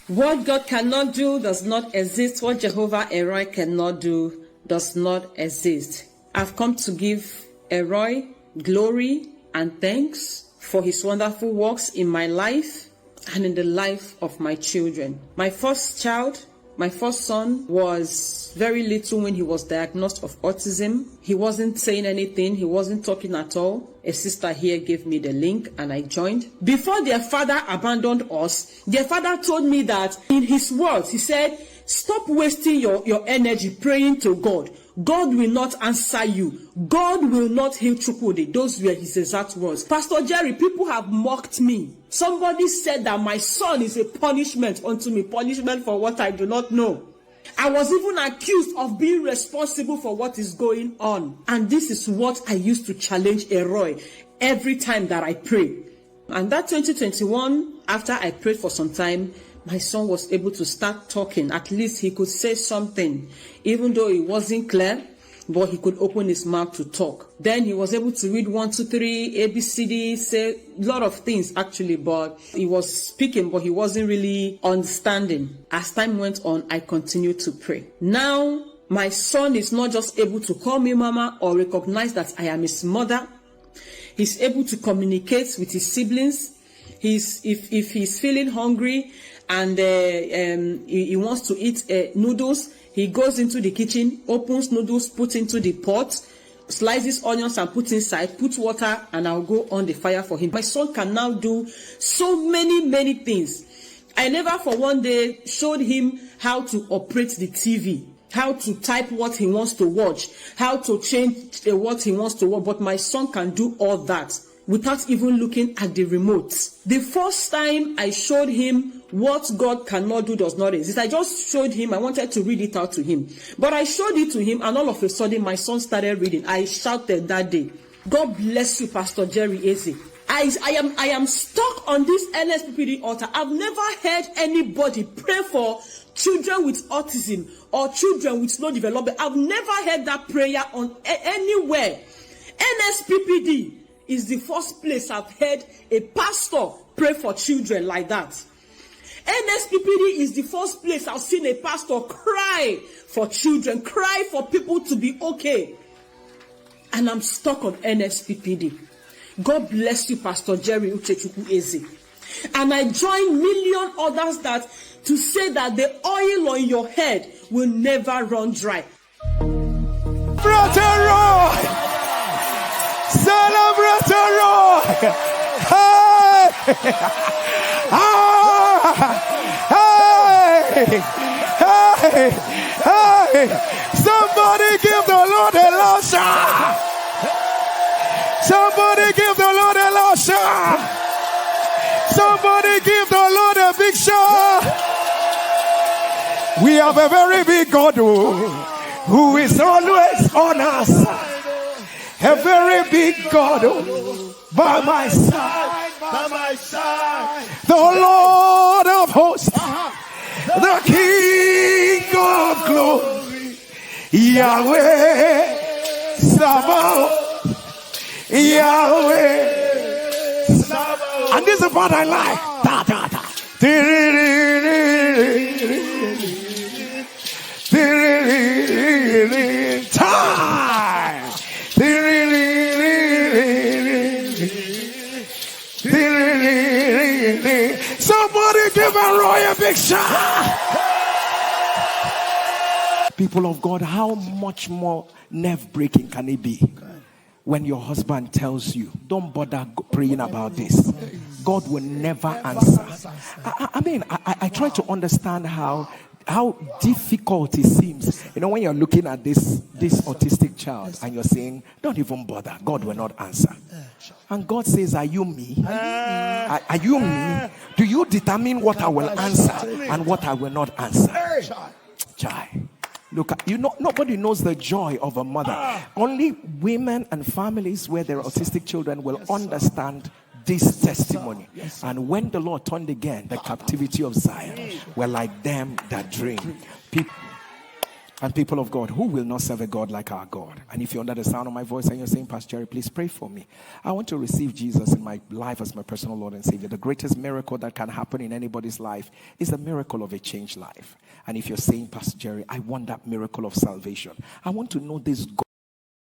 What God cannot do does not exist. What Jehovah Eroi cannot do does not exist. I've come to give Eroi glory and thanks for his wonderful works in my life and in the life of my children. My first son was very little when he was diagnosed of autism. He wasn't saying anything. He wasn't talking at all. A sister here gave me the link and I joined. Before their father abandoned us, their father told me that in his words, he said, stop wasting your energy praying to God. God will not answer you. God will not heal Chukwudi. Those were his exact words. Pastor Jerry, people have mocked me. Somebody said that my son is a punishment unto me. Punishment for what I do not know. I was even accused of being responsible for what is going on. And this is what I used to challenge Eroi every time that I pray. And that 2021, after I prayed for some time, my son was able to start talking. At least he could say something, even though it wasn't clear, but he could open his mouth to talk. Then he was able to read 1, 2, 3, ABCD, say a lot of things actually, but he was speaking, but he wasn't really understanding. As time went on, I continued to pray. Now, my son is not just able to call me mama or recognize that I am his mother. He's able to communicate with his siblings. If he's feeling hungry and he wants to eat noodles, he goes into the kitchen, opens noodles, puts into the pot, slices onions and puts inside, puts water, and I'll go on the fire for him. My son can now do so many things. I never for one day showed him how to operate the TV, how to type what he wants to watch, how to change what he wants to watch, but my son can do all that without even looking at the remote. The first time I showed him what God cannot do does not exist, I just showed him, I wanted to read it out to him. But I showed it to him and all of a sudden my son started reading. I shouted that day, God bless you, Pastor Jerry Eze. I am stuck on this NSPPD altar. I've never heard anybody pray for children with autism or children with slow development. I've never heard that prayer on anywhere. NSPPD is the first place I've heard a pastor pray for children like that. NSPPD is the first place I've seen a pastor cry for children, cry for people to be okay. And I'm stuck on NSPPD. God bless you, Pastor Jerry Eze. And I join million others that to say that the oil on your head will never run dry. Brother Roy! Celebrate Roy! Hey! Hey! Hey! Hey! Somebody give the Lord a loud shout! Somebody give the Lord a loud shout! Somebody give the Lord a big shout! We have a very big God who is always on us. A very big God by my side. By my side. The Lord of hosts. The King of glory. Yahweh Sabaoth. Yahweh Sabaoth. And this is what I like. Da, da, da. Time. Somebody give a Roy a big shout. People of God, how much more nerve-breaking can it be when your husband tells you, don't bother praying about this? God will never answer. I try to understand how difficult it seems. You know, when you're looking at this autistic child and you're saying, don't even bother, God will not answer. And God says, are you me? Are you me? Do you determine what I will answer and what I will not answer? Child. Look, nobody knows the joy of a mother. Only women and families where there are autistic children will understand this testimony. And when the Lord turned again the captivity of Zion, were like them that dream. And people of God, who will not serve a God like our God? And if you're under the sound of my voice and you're saying, Pastor Jerry, please pray for me. I want to receive Jesus in my life as my personal Lord and Savior. The greatest miracle that can happen in anybody's life is the miracle of a changed life. And if you're saying, Pastor Jerry, I want that miracle of salvation. I want to know this God